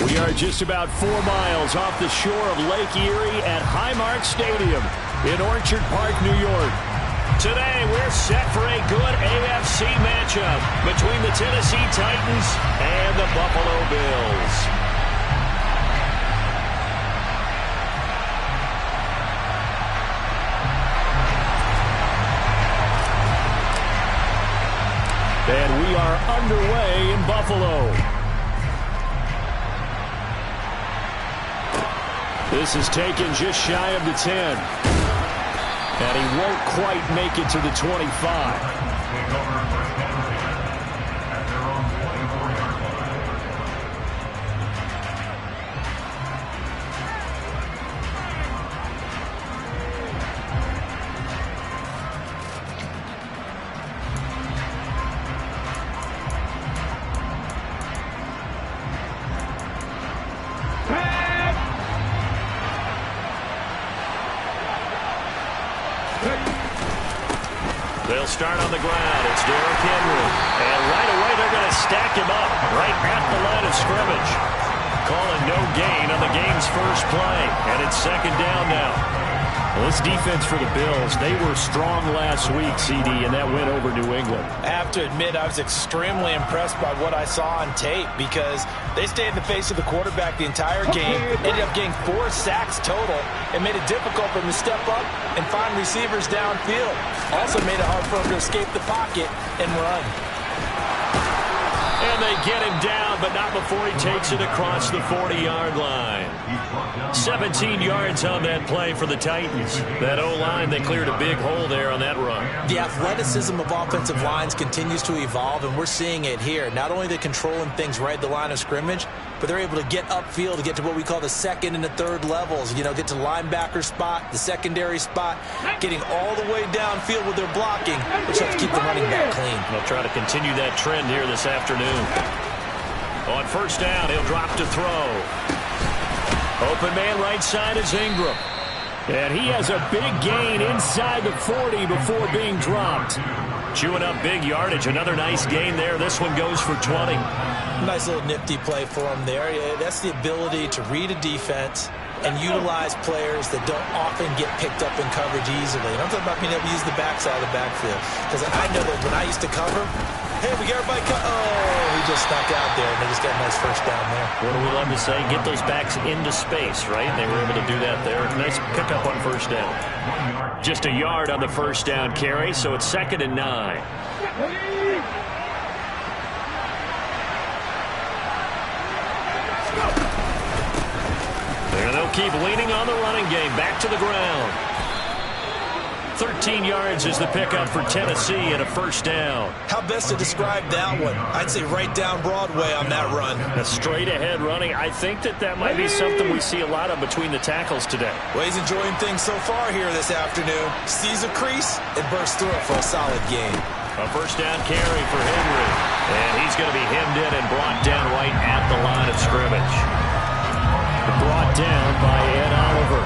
We are just about 4 miles off the shore of Lake Erie at Highmark Stadium in Orchard Park, New York. Today, we're set for a good AFC matchup between the Tennessee Titans and the Buffalo Bills. And we are underway in Buffalo. This is taken just shy of the 10. And he won't quite make it to the 25. They'll start on the ground. It's Derrick Henry. And right away, they're going to stack him up right at the line of scrimmage. Calling no gain on the game's first play. And it's second down now. Well, this defense for the Bills, they were strong last week, CD, and that went over New England. I have to admit, I was extremely impressed by what I saw on tape because they stayed in the face of the quarterback the entire game, ended up getting 4 sacks total, and made it difficult for him to step up and find receivers downfield. Also made it hard for him to escape the pocket and run. And they get him down, but not before he takes it across the 40-yard line. 17 yards on that play for the Titans. That O-line, they cleared a big hole there on that run. The athleticism of offensive lines continues to evolve, and we're seeing it here. Not only they're controlling things right at the line of scrimmage, but they're able to get upfield to get to what we call the second and the third levels. You know, get to linebacker spot, the secondary spot, getting all the way downfield with their blocking, which helps keep the running back clean. They'll try to continue that trend here this afternoon. On first down, he'll drop to throw. Open man right side is Ingram. And he has a big gain inside the 40 before being dropped. Chewing up big yardage. Another nice gain there. This one goes for 20. Nice little nifty play for him there. That's the ability to read a defense and utilize players that don't often get picked up in coverage easily. And I'm talking about being able to use the backside of the backfield. Because I know that when I used to cover, hey, we got everybody he just snuck out there, and they just got a nice first down there. What do we love to say? Get those backs into space, right? And they were able to do that there. Nice pickup on first down. Just a yard on the first down carry, so it's 2nd and 9. There they'll keep leaning on the running game. Back to the ground. 13 yards is the pickup for Tennessee and a first down. How best to describe that one? I'd say right down Broadway on that run. A straight ahead running. I think that might be something we see a lot of between the tackles today. Well, he's enjoying things so far here this afternoon. Sees a crease and bursts through it for a solid game. A first down carry for Henry. And he's going to be hemmed in and brought down right at the line of scrimmage. Brought down by Ed Oliver.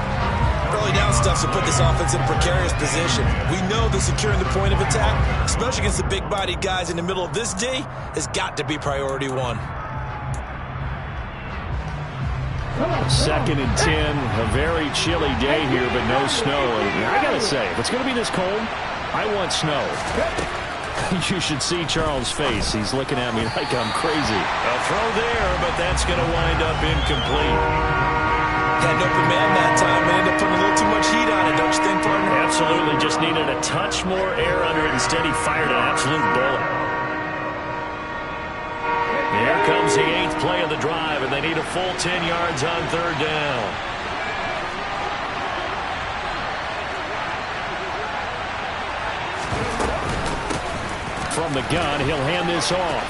Early down stuff to put this offense in a precarious position. We know that securing the point of attack, especially against the big-bodied guys in the middle of this D, has got to be priority 1. 2nd and 10. A very chilly day here, but no snow. And I got to say, if it's going to be this cold, I want snow. You should see Charles' face. He's looking at me like I'm crazy. A throw there, but that's going to wind up incomplete. Had an open man that time and ended up putting a little too much heat on it, don't you think, partner? Absolutely. Just needed a touch more air under it. Instead, he fired an absolute bullet. Here comes the 8th play of the drive, and they need a full 10 yards on third down. From the gun, he'll hand this off.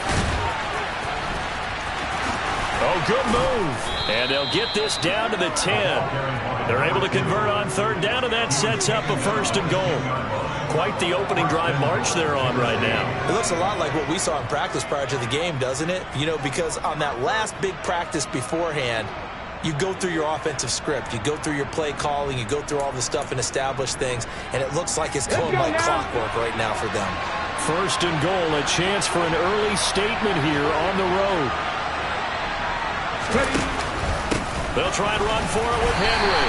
Oh, good move. And they'll get this down to the 10. They're able to convert on third down, and that sets up a 1st and goal. Quite the opening drive march they're on right now. It looks a lot like what we saw in practice prior to the game, doesn't it? You know, because on that last big practice beforehand, you go through your offensive script. You go through your play calling. You go through all the stuff and establish things. And it looks like it's going like clockwork right now for them. 1st and goal, a chance for an early statement here on the road. Ready. They'll try and run for it with Henry.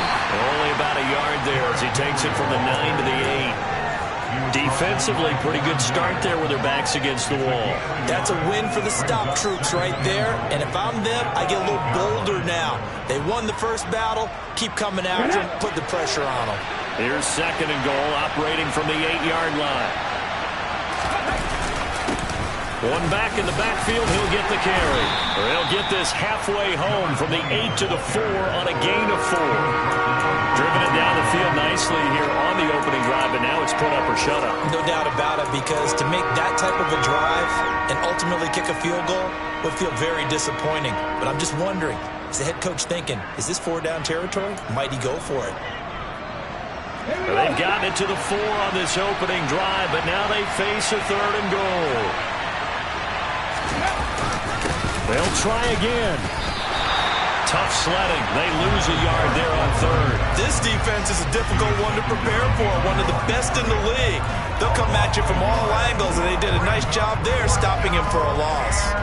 Only about a yard there as he takes it from the 9 to the 8. Defensively, pretty good start there with their backs against the wall. That's a win for the stop troops right there. And if I'm them, I get a little bolder now. They won the first battle. Keep coming after them. Put the pressure on them. Here's 2nd and goal, operating from the 8-yard line. One back in the backfield, he'll get the carry. Or he'll get this halfway home from the 8 to the 4 on a gain of 4. Driven it down the field nicely here on the opening drive, but now it's put up or shut up. No doubt about it, because to make that type of a drive and ultimately kick a field goal would feel very disappointing. But I'm just wondering, is the head coach thinking, is this 4-down territory? Might he go for it? Well, they've gotten it to the 4 on this opening drive, but now they face a 3rd and goal. They'll try again. Tough sledding. They lose a yard there on 3rd. This defense is a difficult one to prepare for, one of the best in the league. They'll come at you from all angles, and they did a nice job there stopping him for a loss.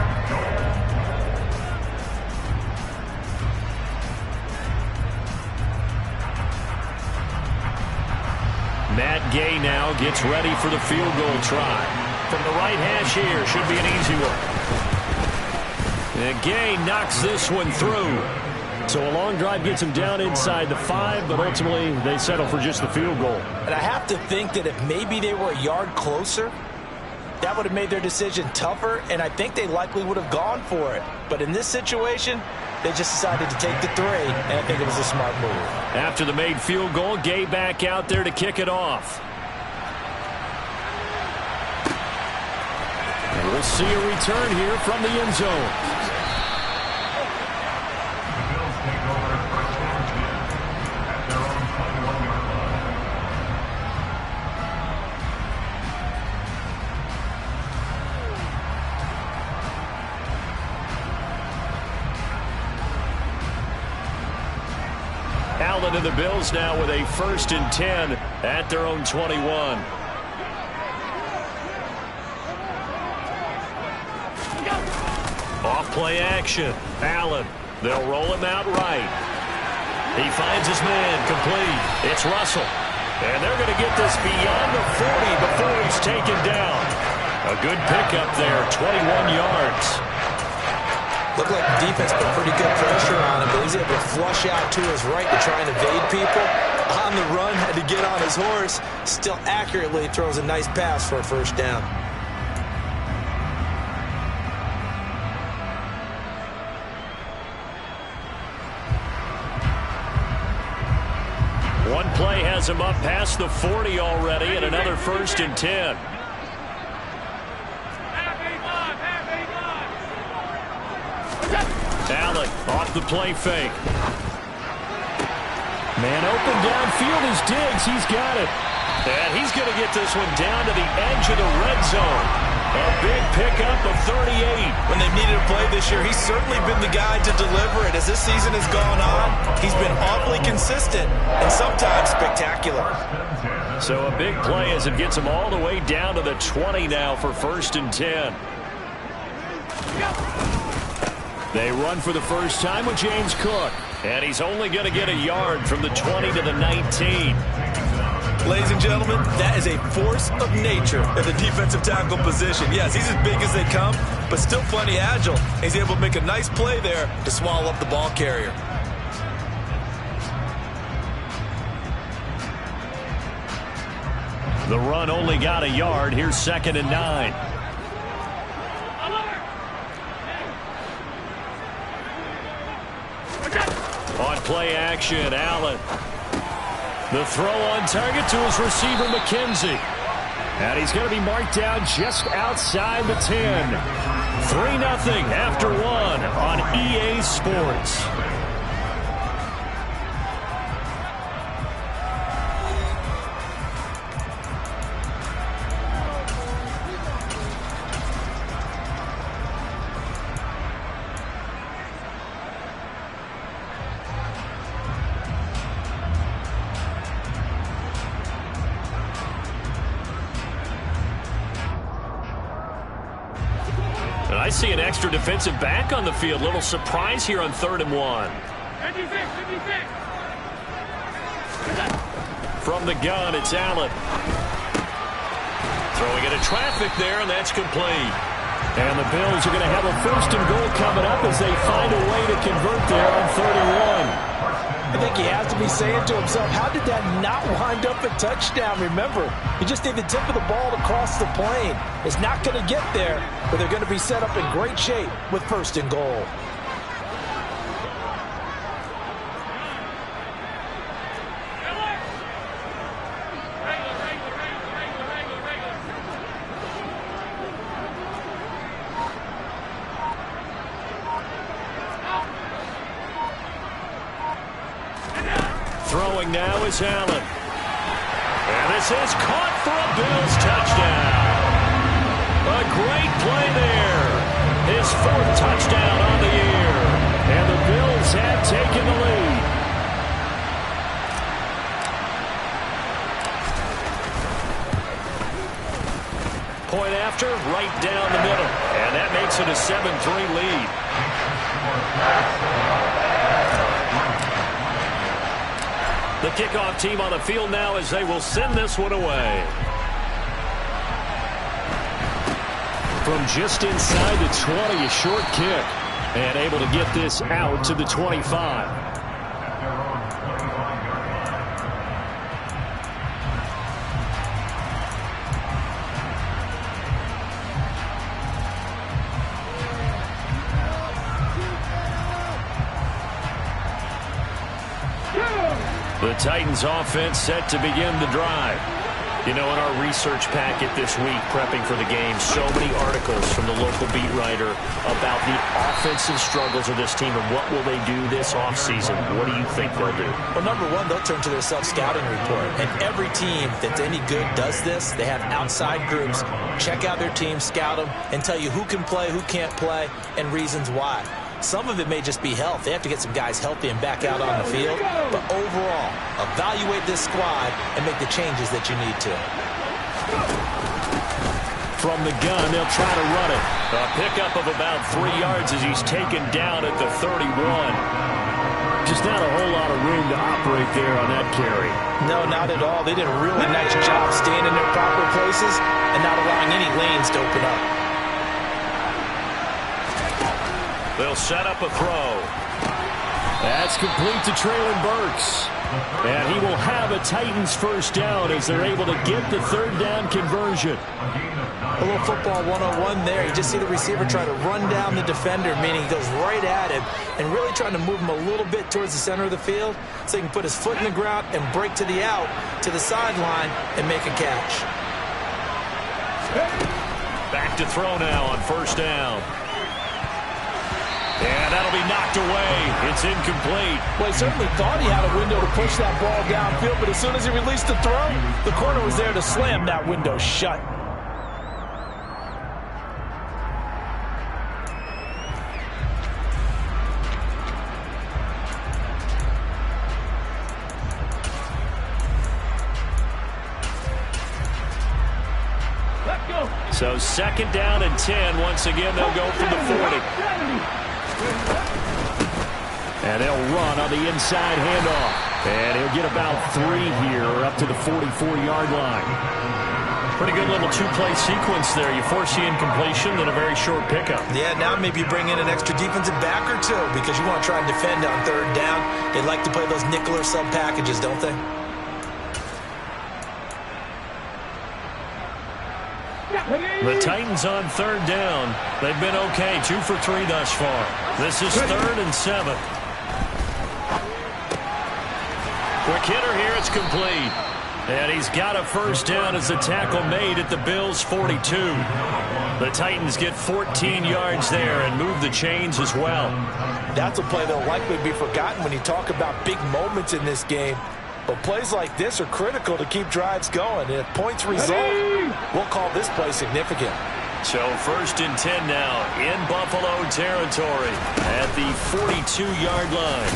Matt Gay now gets ready for the field goal try. From the right hash here, should be an easy one. And Gay knocks this one through. So a long drive gets him down inside the 5, but ultimately they settle for just the field goal. And I have to think that if maybe they were a yard closer, that would have made their decision tougher, and I think they likely would have gone for it. But in this situation, they just decided to take the 3, and I think it was a smart move. After the made field goal, Gay back out there to kick it off. And we'll see a return here from the end zone. Allen and the Bills now with a 1st and 10 at their own 21. Off play action. Allen. They'll roll him out right. He finds his man complete. It's Russell. And they're going to get this beyond the 40 before he's taken down. A good pickup there, 21 yards. Looked like the defense put pretty good pressure on him, but he's able to flush out to his right to try and evade people. On the run, had to get on his horse. Still accurately throws a nice pass for a 1st down. One play has him up past the 40 already, and another 1st and 10. Allen off the play fake. Man open downfield is Diggs. He's got it. And he's going to get this one down to the edge of the red zone. A big pickup of 38. When they've needed a play this year, he's certainly been the guy to deliver it. As this season has gone on, he's been awfully consistent and sometimes spectacular. So a big play as it gets him all the way down to the 20 now for 1st and 10. They run for the first time with James Cook. And he's only going to get a yard from the 20 to the 19. Ladies and gentlemen, that is a force of nature at the defensive tackle position. Yes, he's as big as they come, but still plenty agile. He's able to make a nice play there to swallow up the ball carrier. The run only got a yard. Here's 2nd and 9. On play action, Allen. The throw on target to his receiver, McKenzie. And he's going to be marked down just outside the 10. 3-0 after 1 on EA Sports. I see an extra defensive back on the field. Little surprise here on 3rd and 1. From the gun, it's Allen. Throwing into traffic there, and that's complete. And the Bills are going to have a first and goal coming up as they find a way to convert there on 31. I think he has to be saying to himself, how did that not wind up a touchdown? Remember, he just need the tip of the ball to cross the plane. It's not going to get there, but they're going to be set up in great shape with first and goal. Throwing now is Allen. And this is caught for a Bills touchdown. A great play there. His fourth touchdown on the year. And the Bills have taken the lead. Point after, right down the middle. And that makes it a 7-3 lead. The kickoff team on the field now as they will send this one away. From just inside the 20, a short kick. And able to get this out to the 25. The Titans offense set to begin the drive. You know, in our research packet this week, prepping for the game, so many articles from the local beat writer about the offensive struggles of this team and what will they do this offseason. What do you think they'll do? Well, number one, they'll turn to their self-scouting report. And every team that's any good does this. They have outside groups. Check out their team, scout them, and tell you who can play, who can't play, and reasons why. Some of it may just be health. They have to get some guys healthy and back out on the field. But overall, evaluate this squad and make the changes that you need to. From the gun, they'll try to run it. A pickup of about 3 yards as he's taken down at the 31. Just not a whole lot of room to operate there on that carry. No, not at all. They did a really nice job staying in their proper places and not allowing any lanes to open up. They'll set up a throw. That's complete to Traylon Burks. And he will have a Titans first down as they're able to get the third down conversion. A little football 101 there. You just see the receiver try to run down the defender, meaning he goes right at him and really trying to move him a little bit towards the center of the field so he can put his foot in the ground and break to the out, to the sideline, and make a catch. Back to throw now on first down. And that'll be knocked away. It's incomplete. Well, he certainly thought he had a window to push that ball downfield, but as soon as he released the throw, the corner was there to slam that window shut. So second down and 10. Once again, they'll go from the 40. And they'll run on the inside handoff. And he'll get about 3 here up to the 44-yard line. Pretty good little two-play sequence there. You force the incompletion, then a very short pickup. Yeah, now maybe bring in an extra defensive back or two because you want to try and defend on third down. They like to play those nickel or sub packages, don't they? The Titans on third down. They've been okay. 2 for 3 thus far. This is 3rd and 7. Quick hitter here. It's complete. And he's got a first down as the tackle made at the Bills' 42. The Titans get 14 yards there and move the chains as well. That's a play that'll likely be forgotten when you talk about big moments in this game. But plays like this are critical to keep drives going. And if points result, we'll call this play significant. So 1st and 10 now in Buffalo territory at the 42-yard line.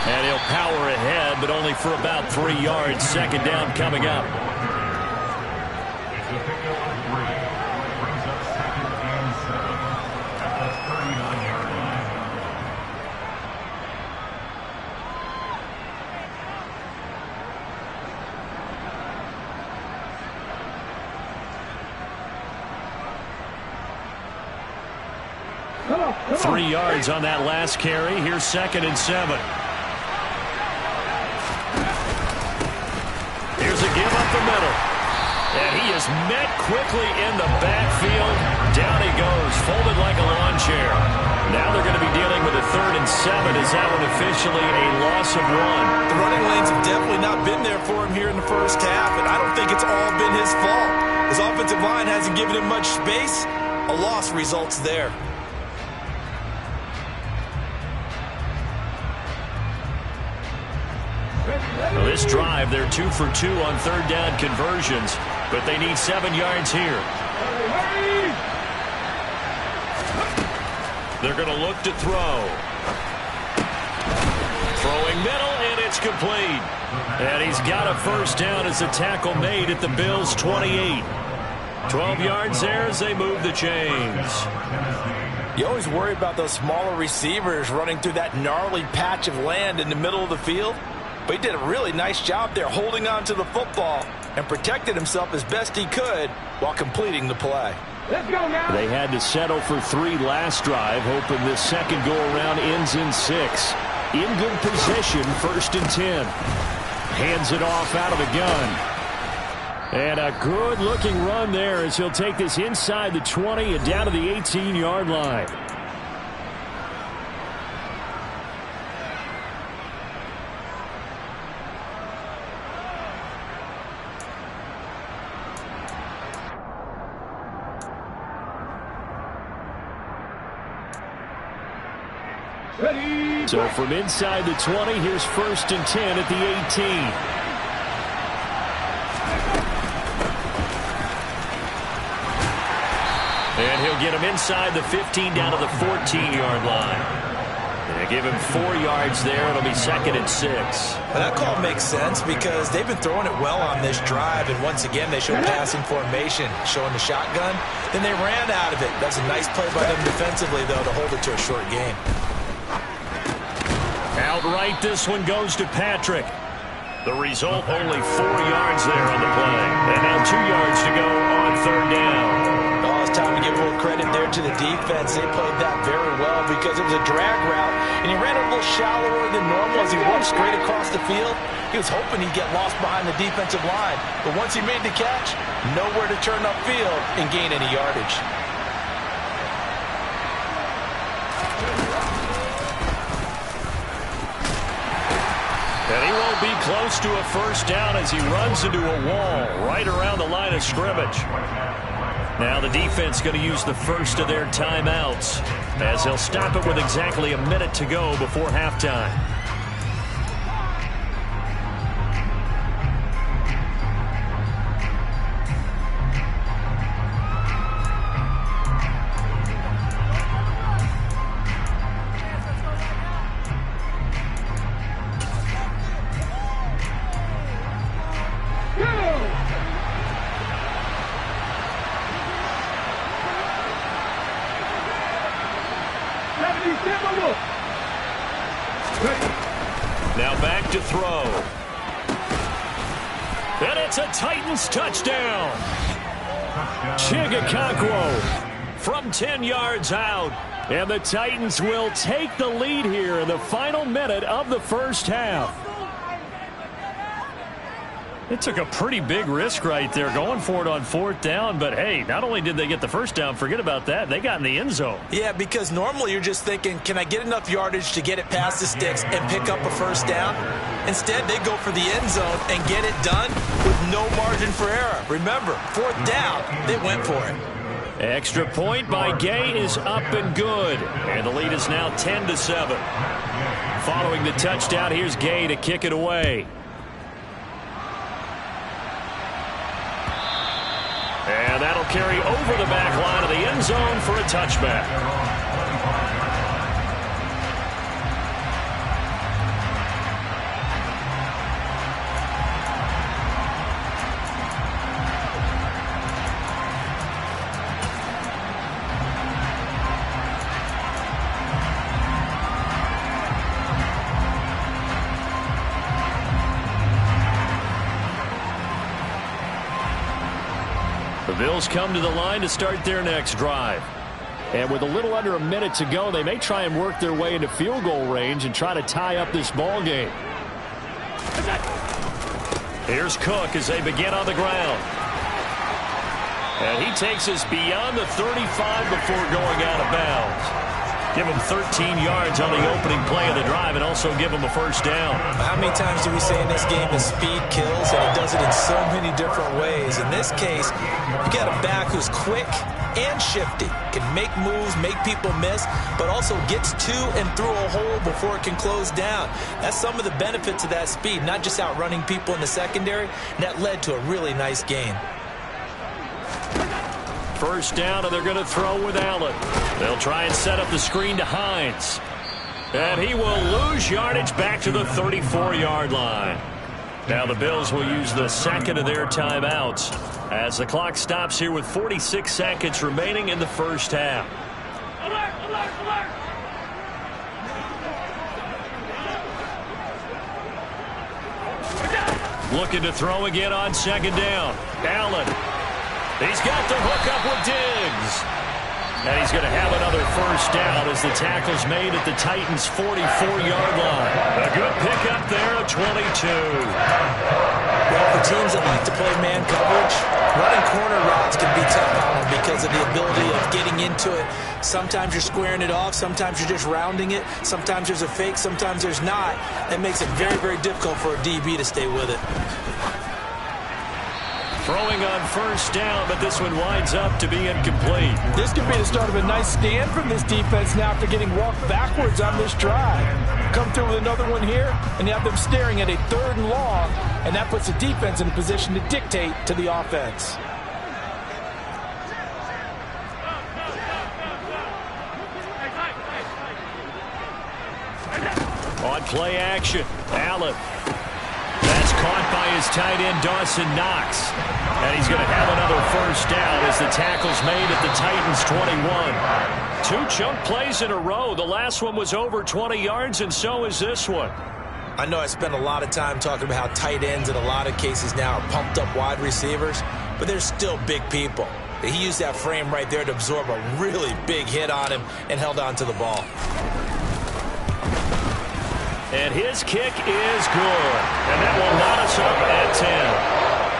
And he'll power ahead, but only for about 3 yards. Second down coming up. 3 yards on that last carry. Here's 2nd and 7. Here's a give up the middle. And he is met quickly in the backfield. Down he goes, folded like a lawn chair. Now they're going to be dealing with a 3rd and 7. Is that one officially a loss of 1? The running lanes have definitely not been there for him here in the first half, and I don't think it's all been his fault. His offensive line hasn't given him much space. A loss results there. Well, this drive, they're 2 for 2 on 3rd down conversions, but they need 7 yards here. They're going to look to throw. Throwing middle, and it's complete. And he's got a 1st down as the tackle made at the Bills' 28. 12 yards there as they move the chains. You always worry about those smaller receivers running through that gnarly patch of land in the middle of the field. But he did a really nice job there holding on to the football and protected himself as best he could while completing the play. Let's go now. They had to settle for 3 last drive, hoping this second go-around ends in 6. In good position, 1st and 10. Hands it off out of the gun. And a good-looking run there as he'll take this inside the 20 and down to the 18-yard line. Ready. So from inside the 20, here's 1st and 10 at the 18. And he'll get him inside the 15 down to the 14-yard line. They give him 4 yards there. It'll be 2nd and 6. Well, that call makes sense because they've been throwing it well on this drive, and once again they show passing formation, showing the shotgun. Then they ran out of it. That's a nice play by them defensively, though, to hold it to a short game. Outright, this one goes to Patrick. The result, only 4 yards there on the play. And now 2 yards to go on 3rd down. Oh, it's time to give a little credit there to the defense. They played that very well because it was a drag route, and he ran a little shallower than normal as he walked straight across the field. He was hoping he'd get lost behind the defensive line, but once he made the catch, nowhere to turn upfield and gain any yardage. And he won't be close to a 1st down as he runs into a wall right around the line of scrimmage. Now the defense going to use the first of their timeouts as they'll stop it with exactly a minute to go before halftime. Now back to throw. And it's a Titans touchdown. Chigakakwo from 10 yards out. And the Titans will take the lead here in the final minute of the first half. It took a pretty big risk right there going for it on 4th down. But, hey, not only did they get the first down, forget about that, they got in the end zone. Yeah, because normally you're just thinking, can I get enough yardage to get it past the sticks and pick up a 1st down? Instead, they go for the end zone and get it done with no margin for error. Remember, 4th down, they went for it. Extra point by Gay is up and good. And the lead is now 10-7. Following the touchdown, here's Gay to kick it away. And that'll carry over the back line of the end zone for a touchback. The Bills come to the line to start their next drive. And with a little under a minute to go, they may try and work their way into field goal range and try to tie up this ball game. Here's Cook as they begin on the ground. And he takes us beyond the 35 before going out of bounds. Give him 13 yards on the opening play of the drive and also give him a first down. How many times do we say in this game that speed kills, and it does it in so many different ways? In this case, you got a back who's quick and shifty, can make moves, make people miss, but also gets to and through a hole before it can close down. That's some of the benefits of that speed, not just outrunning people in the secondary. And that led to a really nice gain. First down, and they're going to throw with Allen. They'll try and set up the screen to Hines. And he will lose yardage back to the 34-yard line. Now the Bills will use the second of their timeouts as the clock stops here with 46 seconds remaining in the first half. Alert, alert, alert! Looking to throw again on second down. Allen. He's got the hook up with Diggs. And he's going to have another first down as the tackle's made at the Titans' 44-yard line. A good pickup there at 22. Well, for teams that like to play man coverage, running corner routes can be tough on them because of the ability of getting into it. Sometimes you're squaring it off. Sometimes you're just rounding it. Sometimes there's a fake. Sometimes there's not. That makes it very, very difficult for a DB to stay with it. Throwing on first down, but this one winds up to be incomplete. This could be the start of a nice stand from this defense now after getting walked backwards on this drive. Come through with another one here, and you have them staring at a 3rd and long, and that puts the defense in a position to dictate to the offense. On play action, Allen. That's caught by his tight end, Dawson Knox. And he's going to have another first down as the tackle's made at the Titans' 21. 2 chunk plays in a row. The last one was over 20 yards, and so is this one. I know I spent a lot of time talking about how tight ends in a lot of cases now are pumped up wide receivers, but they're still big people. He used that frame right there to absorb a really big hit on him and held on to the ball. And his kick is good. And that will knot us up at 10.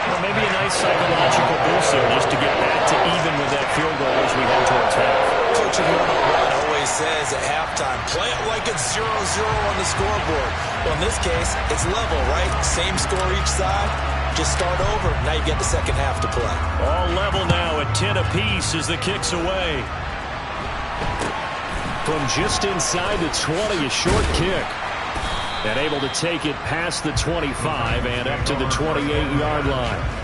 Well, maybe a nice psychological boost there just to get back to even with that field goal as we head towards half. Coach always says at halftime, play it like it's 0-0 on the scoreboard. Well, in this case, it's level, right? Same score each side. Just start over. Now you get the second half to play. All level now at 10 apiece as the kick's away. From just inside the 20, a short kick. And able to take it past the 25 and up to the 28-yard line.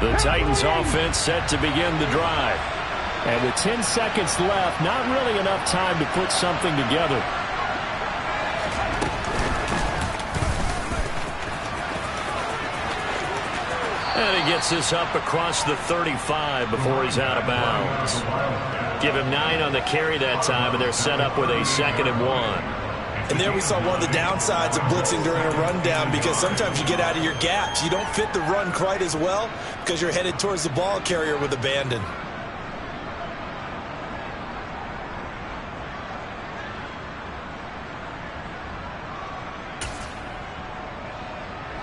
The Titans offense set to begin the drive. And with 10 seconds left, not really enough time to put something together. And he gets this up across the 35 before he's out of bounds. Give him 9 on the carry that time, and they're set up with a 2nd and 1. And there we saw one of the downsides of blitzing during a rundown, because sometimes you get out of your gaps. You don't fit the run quite as well because you're headed towards the ball carrier with abandon.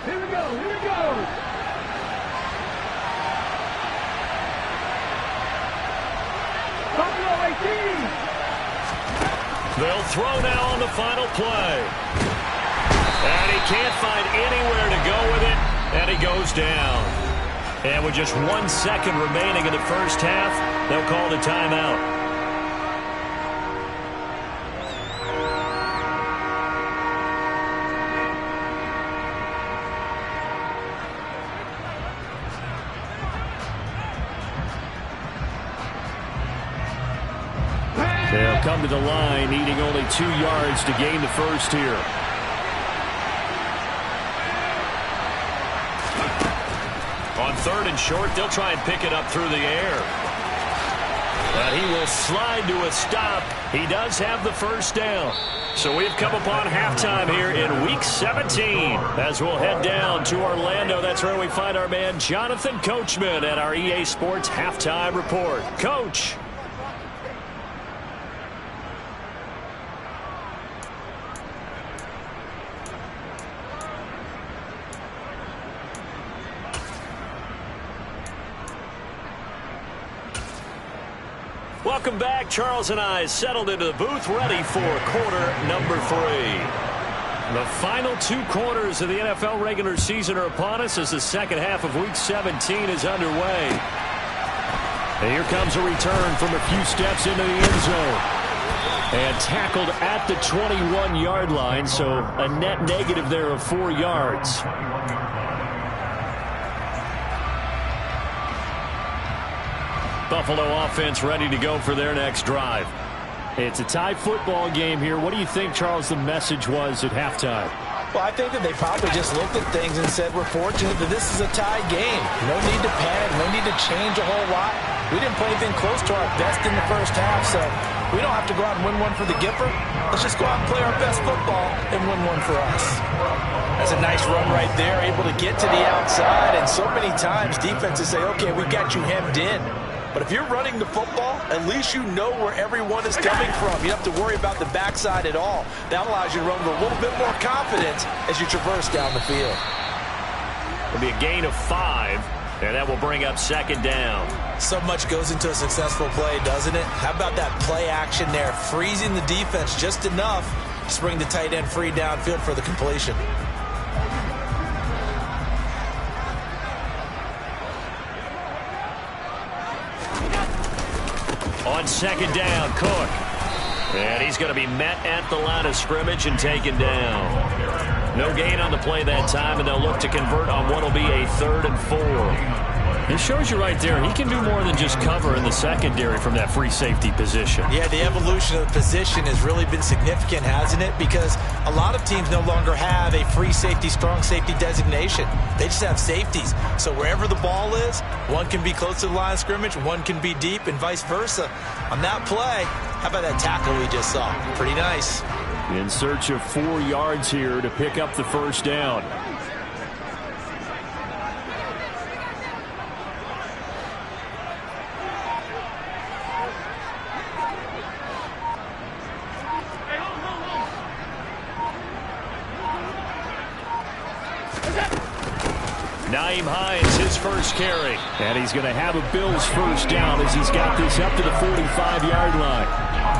Here we go, here we go! Buffalo 18! They'll throw now on the final play. And he can't find anywhere to go with it, and he goes down. And with just 1 second remaining in the first half, they'll call the timeout. They'll come to the line, needing only 2 yards to gain the first here. On 3rd and short, they'll try and pick it up through the air. But he will slide to a stop. He does have the first down. So we've come upon halftime here in Week 17. As we'll head down to Orlando, that's where we find our man Jonathan Coachman at our EA Sports Halftime Report. Coach. Welcome back. Charles and I settled into the booth, ready for quarter number 3. The final 2 quarters of the NFL regular season are upon us as the second half of Week 17 is underway. And here comes a return from a few steps into the end zone. And tackled at the 21-yard line, so a net negative there of 4 yards. Buffalo offense ready to go for their next drive. It's a tie football game here. What do you think, Charles, the message was at halftime? Well, I think that they probably just looked at things and said, we're fortunate that this is a tie game. No need to panic. No need to change a whole lot. We didn't play anything close to our best in the first half, so we don't have to go out and win one for the Gipper. Let's just go out and play our best football and win one for us. That's a nice run right there, able to get to the outside. And so many times defenses say, okay, we got you hemmed in. But if you're running the football, at least you know where everyone is coming from. You don't have to worry about the backside at all. That allows you to run with a little bit more confidence as you traverse down the field. It'll be a gain of 5, and that will bring up 2nd down. So much goes into a successful play, doesn't it? How about that play action there, freezing the defense just enough to bring the tight end free downfield for the completion. On 2nd down, Cook. And he's going to be met at the line of scrimmage and taken down. No gain on the play that time, and they'll look to convert on what will be a 3rd and 4. It shows you right there, he can do more than just cover in the secondary from that free safety position. Yeah, the evolution of the position has really been significant, hasn't it? Because a lot of teams no longer have a free safety, strong safety designation. They just have safeties. So wherever the ball is, one can be close to the line of scrimmage, one can be deep, and vice versa. On that play, how about that tackle we just saw? Pretty nice. In search of 4 yards here to pick up the first down. Nyheim Hines, his first carry. And he's going to have a Bills first down as he's got this up to the 45-yard line.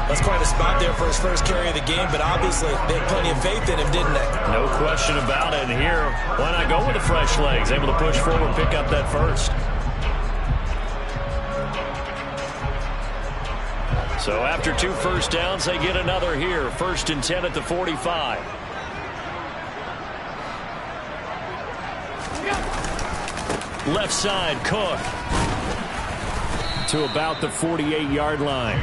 That's quite a spot there for his first carry of the game, but obviously they had plenty of faith in him, didn't they? No question about it. And here, why not go with the fresh legs? Able to push forward, pick up that first. So after 2 first downs, they get another here. 1st and 10 at the 45. Left side, Cook. To about the 48-yard line.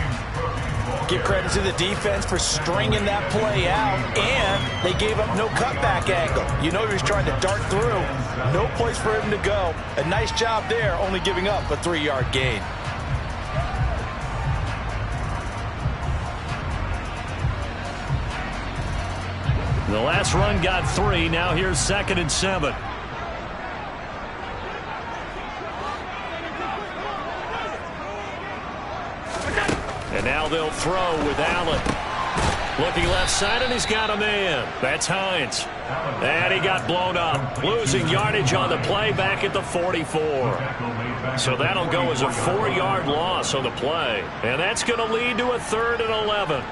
Give credit to the defense for stringing that play out, and they gave up no cutback angle. You know he was trying to dart through. No place for him to go. A nice job there, only giving up a 3-yard gain. The last run got 3. Now here's 2nd and 7. And now they'll throw with Allen. Looking left side, and he's got a man. That's Hines. And he got blown up. Losing yardage on the play back at the 44. So that'll go as a 4-yard loss on the play. And that's going to lead to a 3rd and 11.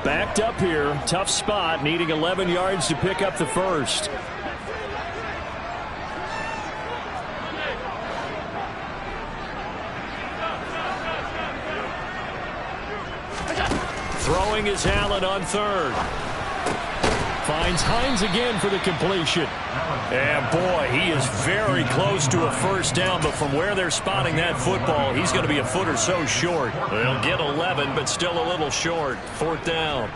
Backed up here, tough spot, needing 11 yards to pick up the first. Throwing is Allen on 3rd. Finds Hines again for the completion. And boy, he is very close to a first down, but from where they're spotting that football, he's going to be a foot or so short. They'll get 11, but still a little short. Fourth down.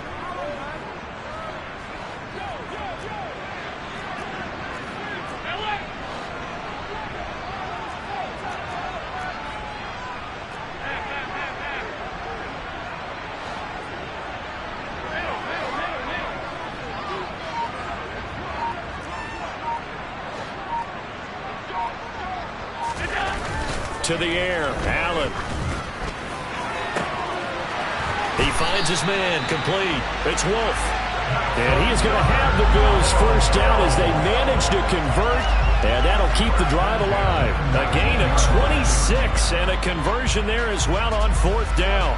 To the air, Allen. He finds his man, complete. It's Wolf. And he is going to have the Bills first down as they manage to convert, and that'll keep the drive alive. A gain of 26 and a conversion there as well on fourth down.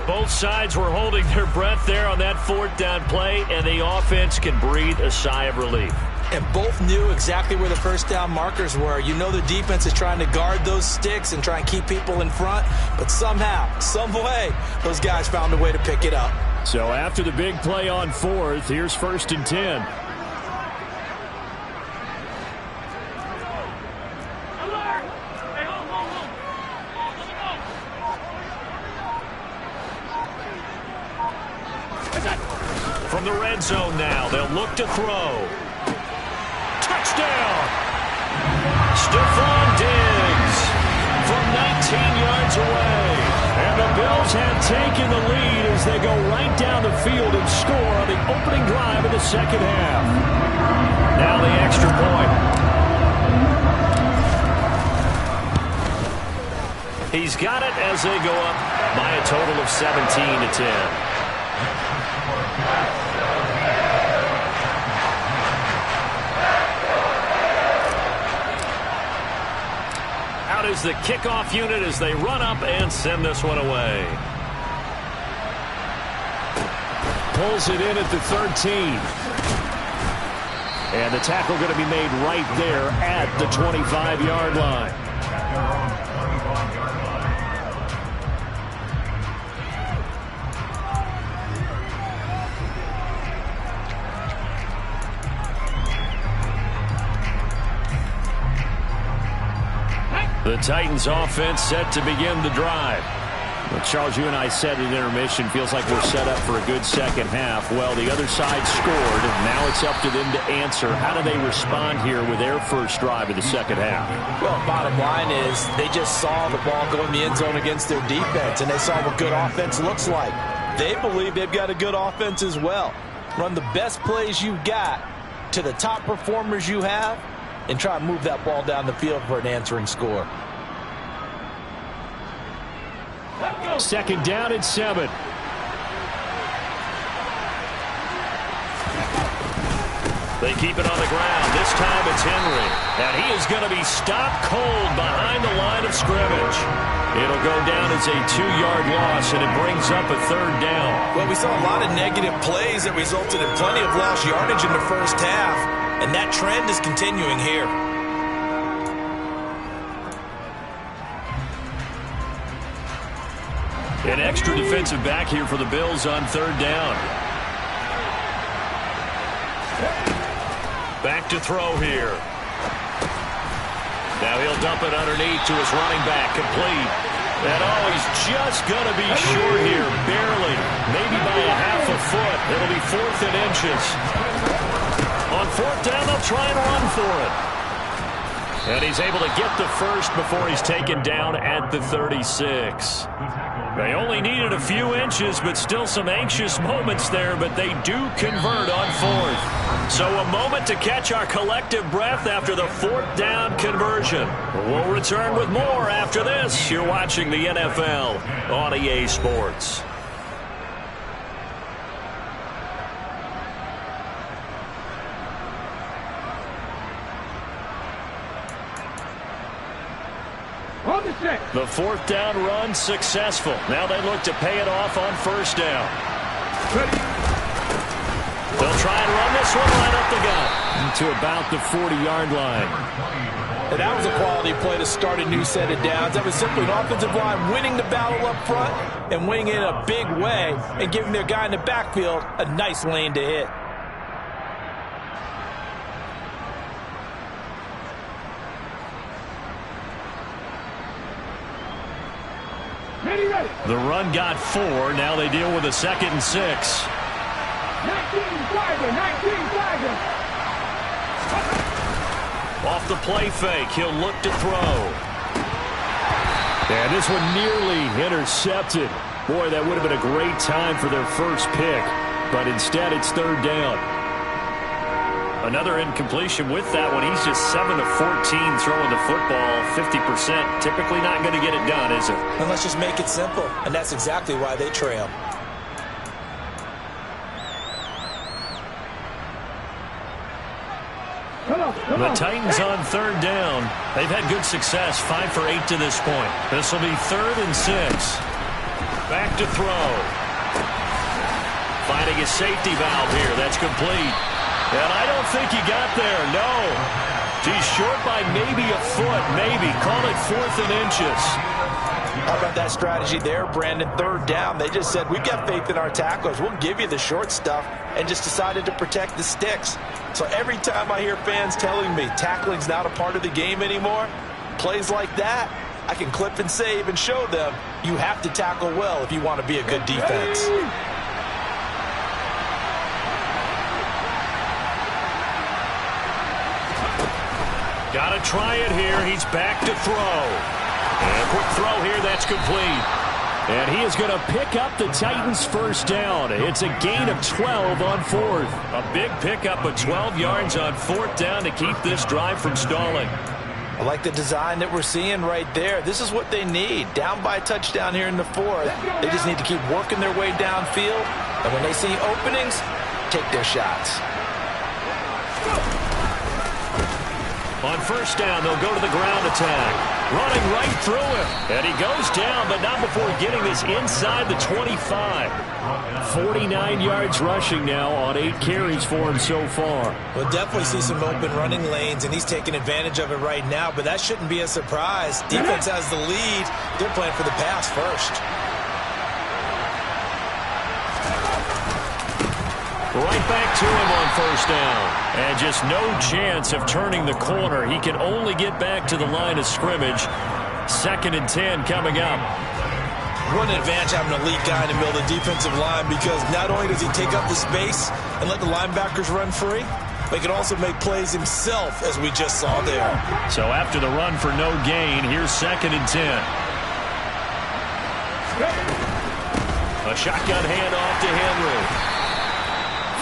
Both sides were holding their breath there on that fourth down play, and the offense can breathe a sigh of relief. And both knew exactly where the first down markers were. You know the defense is trying to guard those sticks and try and keep people in front. But somehow, some way, those guys found a way to pick it up. So after the big play on fourth, here's 1st and 10. From the red zone now, they'll look to throw. Touchdown! Stephon Diggs from 19 yards away. And the Bills have taken the lead as they go right down the field and score on the opening drive of the second half. Now the extra point. He's got it as they go up by a total of 17-10. Is the kickoff unit as they run up and send this one away. Pulls it in at the 13. And the tackle going to be made right there at the 25-yard line. The Titans offense set to begin the drive. Well, Charles, you and I said at intermission, feels like we're set up for a good second half. Well, the other side scored. Now it's up to them to answer. How do they respond here with their first drive of the second half? Well, bottom line is they just saw the ball go in the end zone against their defense, and they saw what good offense looks like. They believe they've got a good offense as well. Run the best plays you've got to the top performers you have, and try and move that ball down the field for an answering score. Second down and 7. They keep it on the ground. This time it's Henry. And he is going to be stopped cold behind the line of scrimmage. It'll go down as a 2-yard loss, and it brings up a third down. Well, we saw a lot of negative plays that resulted in plenty of lost yardage in the first half. And that trend is continuing here. An extra defensive back here for the Bills on third down. Back to throw here. Now he'll dump it underneath to his running back. Complete. And he's just going to be short here. Barely. Maybe by a half a foot. It'll be 4th and inches. On fourth down, they'll try and run for it. And he's able to get the first before he's taken down at the 36. They only needed a few inches, but still some anxious moments there, but they do convert on fourth. So a moment to catch our collective breath after the fourth down conversion. We'll return with more after this. You're watching the NFL on EA Sports. The fourth down run successful. Now they look to pay it off on first down. They'll try and run this one right up the gut to about the 40-yard line. And that was a quality play to start a new set of downs. That was simply an offensive line winning the battle up front and winning it in a big way and giving their guy in the backfield a nice lane to hit. The run got 4. Now they deal with a 2nd and 6. 19 Tiger, 19 Tiger. Off the play fake, he'll look to throw. And this one nearly intercepted. Boy, that would have been a great time for their first pick. But instead, it's 3rd down. Another incompletion with that one. He's just 7 of 14 throwing the football. 50%. Typically not going to get it done, is it? And let's just make it simple. And that's exactly why they trail. The Titans on 3rd down. They've had good success, 5 for 8 to this point. This will be 3rd and 6. Back to throw. Finding a safety valve here. That's complete. And I don't think he got there. No. He's short by maybe a foot. Maybe. Call it 4th and inches. How about that strategy there, Brandon? 3rd down. They just said, we've got faith in our tacklers. We'll give you the short stuff, and just decided to protect the sticks. So every time I hear fans telling me tackling's not a part of the game anymore, plays like that, I can clip and save and show them you have to tackle well if you want to be a good defense. Got to try it here. He's back to throw. And a quick throw here. That's complete. And he is going to pick up the Titans' 1st down. It's a gain of 12 on 4th. A big pickup of 12 yards on 4th down to keep this drive from stalling. I like the design that we're seeing right there. This is what they need. Down by a touchdown here in the 4th. They just need to keep working their way downfield. And when they see openings, take their shots. On 1st down, they'll go to the ground attack. Running right through him. And he goes down, but not before getting this inside the 25. 49 yards rushing now on 8 carries for him so far. We'll definitely see some open running lanes, and he's taking advantage of it right now, but that shouldn't be a surprise. Defense has the lead. They're playing for the pass first. Right back to him on 1st down. And just no chance of turning the corner. He can only get back to the line of scrimmage. 2nd and 10 coming up. What an advantage having an elite guy in the middle of the defensive line, because not only does he take up the space and let the linebackers run free, but he can also make plays himself, as we just saw there. So after the run for no gain, here's 2nd and 10. A shotgun handoff to Henry.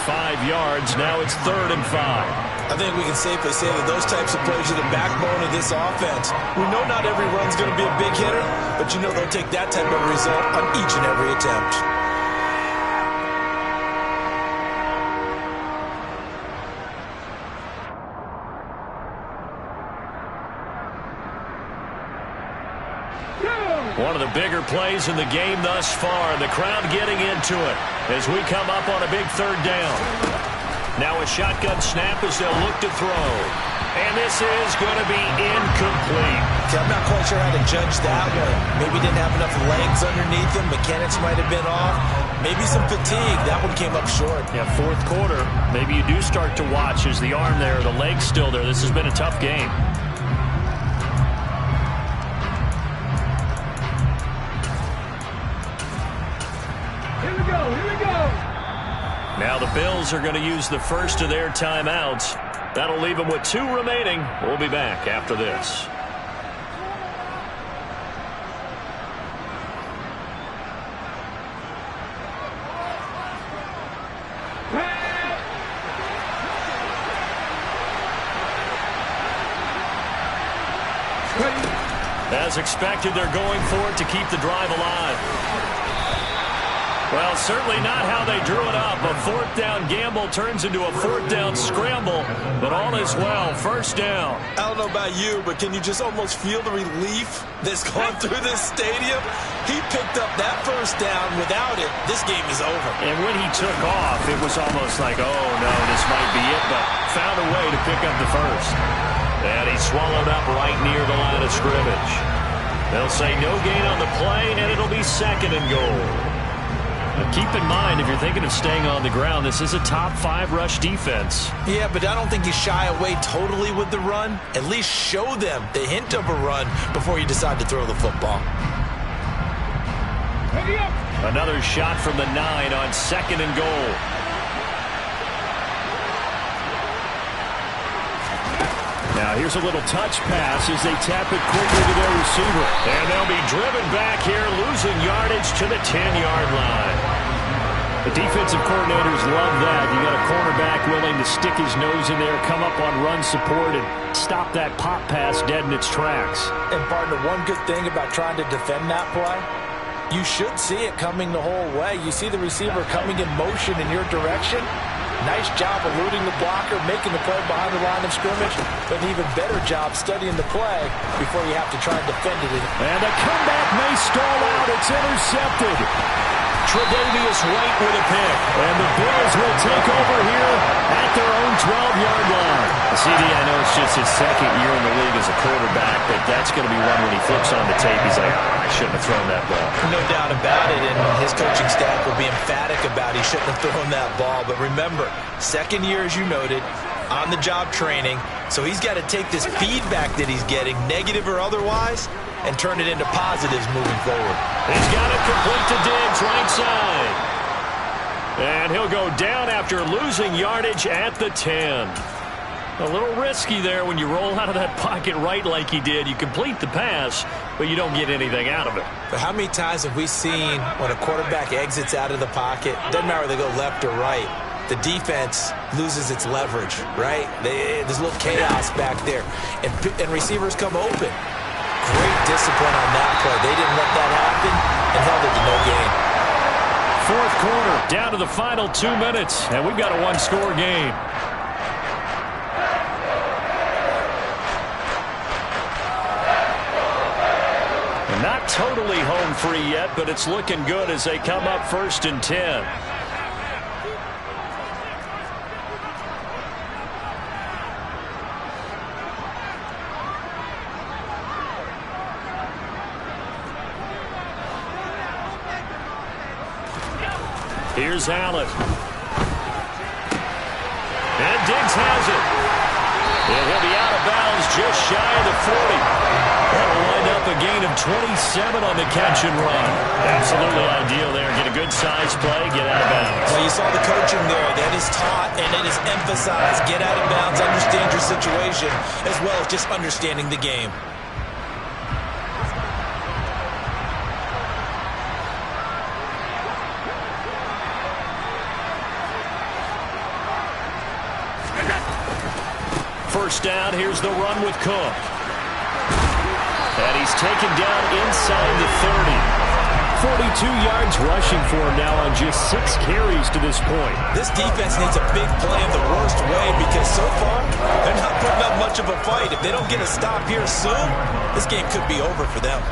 5 yards. Now it's 3rd and 5. I think we can safely say that those types of plays are the backbone of this offense. We know not every run's going to be a big hitter, but you know they'll take that type of result on each and every attempt. One of the bigger plays in the game thus far. The crowd getting into it as we come up on a big 3rd down. Now a shotgun snap as they'll look to throw. And this is going to be incomplete. Okay, I'm not quite sure how to judge that one. Maybe didn't have enough legs underneath him. Mechanics might have been off. Maybe some fatigue. That one came up short. Yeah, 4th quarter. Maybe you do start to watch as the arm there, the leg's still there. This has been a tough game. Now the Bills are going to use the first of their timeouts. That'll leave them with 2 remaining. We'll be back after this. As expected, they're going for it to keep the drive alive. Well, certainly not how they drew it up. A 4th down gamble turns into a 4th down scramble, but all is well. 1st down. I don't know about you, but can you just almost feel the relief that's going through this stadium? He picked up that 1st down. Without it, this game is over. And when he took off, it was almost like, oh, no, this might be it, but found a way to pick up the 1st. And he swallowed up right near the line of scrimmage. They'll say no gain on the play, and it'll be 2nd and goal. But keep in mind, if you're thinking of staying on the ground, this is a top 5 rush defense. Yeah, but I don't think you shy away totally with the run. At least show them the hint of a run before you decide to throw the football. Another shot from the 9 on 2nd and goal. Now here's a little touch pass as they tap it quickly to their receiver. And they'll be driven back here, losing yardage to the 10-yard line. The defensive coordinators love that. You got a cornerback willing to stick his nose in there, come up on run support, and stop that pop pass dead in its tracks. And partner, one good thing about trying to defend that play, you should see it coming the whole way. You see the receiver coming in motion in your direction. Nice job eluding the blocker, making the play behind the line of scrimmage, but an even better job studying the play before you have to try and defend it. And the comeback may stall out. It's intercepted. Tre'Davious White with a pick. And the Bills will take over here at their own 12-yard line. CD, I know it's just his 2nd year in the league as a quarterback, but that's going to be one when he flips on the tape. He's like, I shouldn't have thrown that ball. No doubt about it, and his coaching staff will be emphatic about he shouldn't have thrown that ball. But remember, 2nd year, as you noted, on-the-job training, so he's got to take this feedback that he's getting, negative or otherwise, and turn it into positives moving forward. He's got it complete to Diggs, right side. And he'll go down after losing yardage at the 10. A little risky there when you roll out of that pocket right like he did. You complete the pass, but you don't get anything out of it. But how many times have we seen when a quarterback exits out of the pocket, doesn't matter whether they go left or right, the defense loses its leverage, right? There's a little chaos back there, and receivers come open. Great discipline on that play. They didn't let that happen and held it to no gain. 4th quarter, down to the final 2 minutes, and we've got a 1-score game. And not totally home free yet, but it's looking good as they come up 1st and 10. Here's Allen. And Diggs has it. And he'll be out of bounds just shy of the 40. That'll wind up a gain of 27 on the catch and run. Absolutely ideal there. Get a good size play, get out of bounds. Well, you saw the coaching there. That is taught and it is emphasized. Get out of bounds, understand your situation, as well as just understanding the game. First down, here's the run with Cook. And he's taken down inside the 30. 42 yards rushing for him now on just 6 carries to this point. This defense needs a big play in the worst way because so far, they're not putting up much of a fight. If they don't get a stop here soon, this game could be over for them.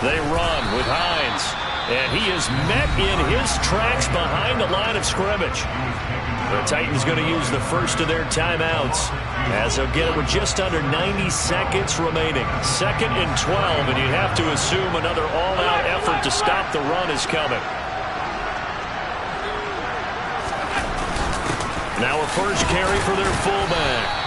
They run with Hines, and he is met in his tracks behind the line of scrimmage. The Titans going to use the first of their timeouts as they'll get it with just under 90 seconds remaining. 2nd and 12, and you have to assume another all-out effort to stop the run is coming. Now a first carry for their fullback.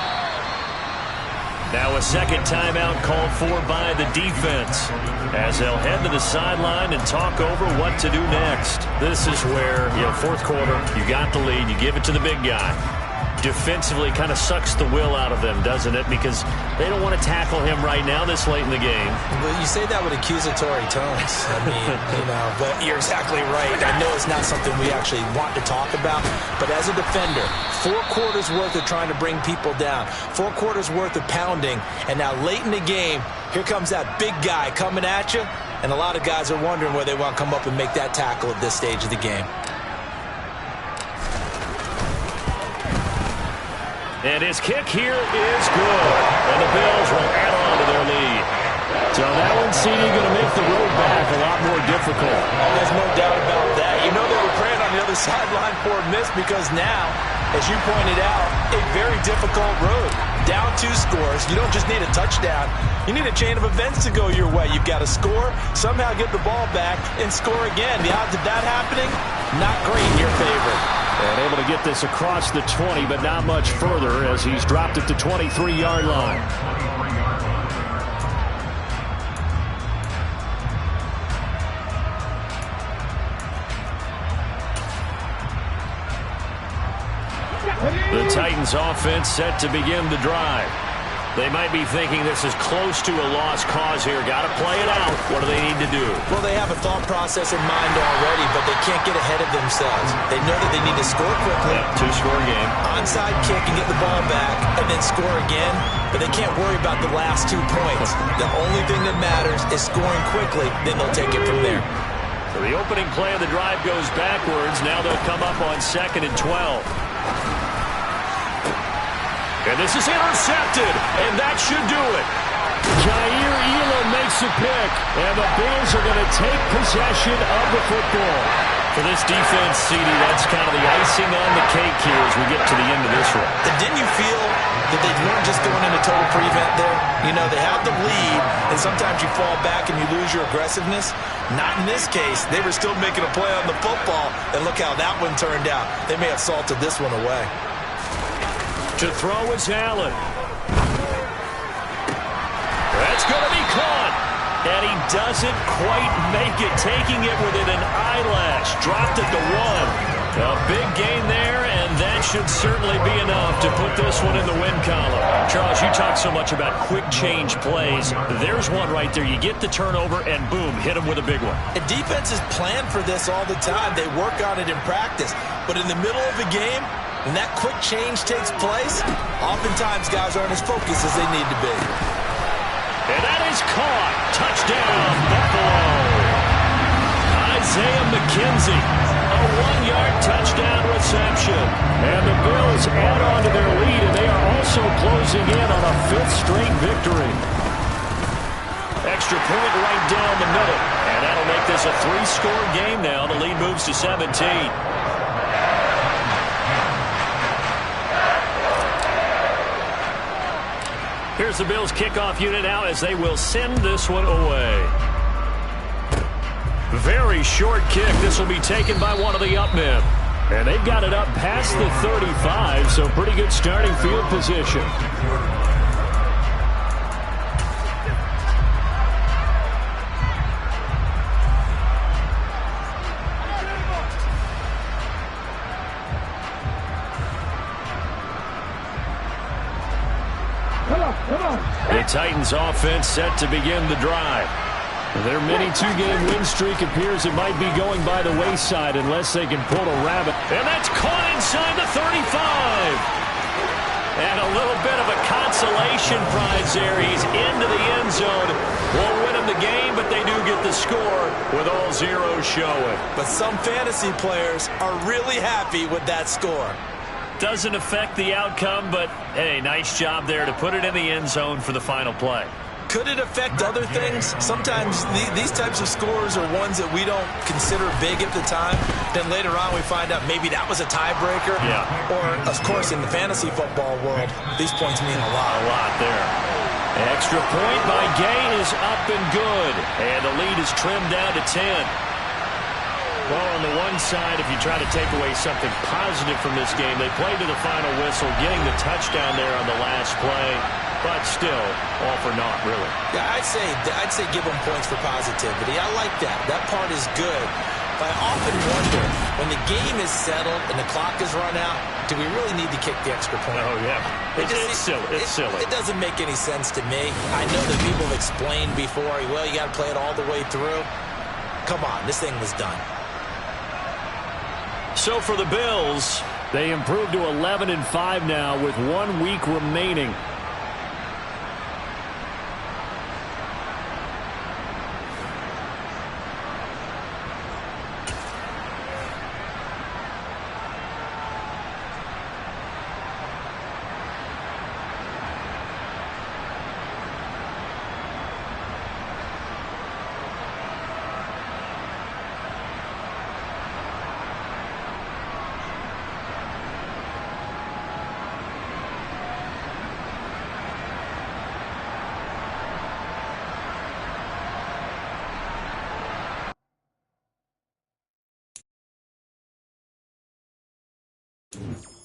Now a 2nd timeout called for by the defense as they'll head to the sideline and talk over what to do next. This is where, 4th quarter, you got the lead, you give it to the big guy. Defensively kind of sucks the will out of them, doesn't it? Because they don't want to tackle him right now this late in the game. Well, you say that with accusatory tones. I mean, but you're exactly right. I know it's not something we actually want to talk about, but as a defender, 4 quarters worth of trying to bring people down, 4 quarters worth of pounding, and now late in the game, here comes that big guy coming at you, and a lot of guys are wondering where they want to come up and make that tackle at this stage of the game. And his kick here is good. And the Bills will add on to their lead. So that one, CD, going to make the road back a lot more difficult. Oh, there's no doubt about that. You know they were praying on the other sideline for a miss because now as you pointed out, a very difficult road. Down 2 scores, you don't just need a touchdown. You need a chain of events to go your way. You've got to score, somehow get the ball back, and score again. The odds of that happening, not great in your favor. And able to get this across the 20, but not much further as he's dropped it to 23-yard line. The Titans offense set to begin the drive. They might be thinking this is close to a lost cause here. Got to play it out. What do they need to do? Well, they have a thought process in mind already, but they can't get ahead of themselves. They know that they need to score quickly. Yeah, 2-score game. Onside kick and get the ball back and then score again, but they can't worry about the last 2 points. The only thing that matters is scoring quickly, then they'll take it from there. So the opening play of the drive goes backwards. Now they'll come up on 2nd and 12. And this is intercepted, and that should do it. Jair Elam makes a pick, and the Bills are going to take possession of the football. For this defense, CD, that's kind of the icing on the cake here as we get to the end of this one. And didn't you feel that they weren't just going into total prevent there? You know, they have the lead, and sometimes you fall back and you lose your aggressiveness. Not in this case. They were still making a play on the football, and look how that one turned out. They may have salted this one away. To throw is Allen. That's going to be caught. And he doesn't quite make it, taking it within an eyelash. Dropped it to 1. A big gain there, and that should certainly be enough to put this one in the win column. Charles, you talk so much about quick change plays. There's one right there. You get the turnover, and boom, hit him with a big one. And defenses plan for this all the time. They work on it in practice. But in the middle of the game, when that quick change takes place, oftentimes guys aren't as focused as they need to be. And that is caught. Touchdown, Buffalo. Isaiah McKenzie, a 1-yard touchdown reception. And the Bills add on to their lead, and they are also closing in on a 5th straight victory. Extra point right down the middle. And that'll make this a 3-score game now. The lead moves to 17. Here's the Bills kickoff unit now as they will send this one away. Very short kick. This will be taken by one of the up men. And they've got it up past the 35, so pretty good starting field position. The Titans offense set to begin the drive. Their mini 2-game win streak appears it might be going by the wayside unless they can pull a rabbit. And that's caught inside the 35. And a little bit of a consolation prize there. He's into the end zone. Won't win him the game, but they do get the score with all zeros showing. But some fantasy players are really happy with that score. Doesn't affect the outcome, but, hey, nice job there to put it in the end zone for the final play. Could it affect other things? Sometimes these types of scores are ones that we don't consider big at the time. Then later on we find out maybe that was a tiebreaker. Yeah. Or, of course, in the fantasy football world, these points mean a lot. A lot there. Extra point by Gay is up and good. And the lead is trimmed down to 10. Well, on the one side, if you try to take away something positive from this game, they played to the final whistle, getting the touchdown there on the last play. But still, all for naught, really. Yeah, I'd say give them points for positivity. I like that. That part is good. But I often wonder, when the game is settled and the clock is run out, do we really need to kick the extra point? Oh, yeah. It's silly. It's silly. It doesn't make any sense to me. I know that people have explained before, well, you got to play it all the way through. Come on, this thing was done. So for the Bills, they improved to 11-5 now with 1 week remaining. go.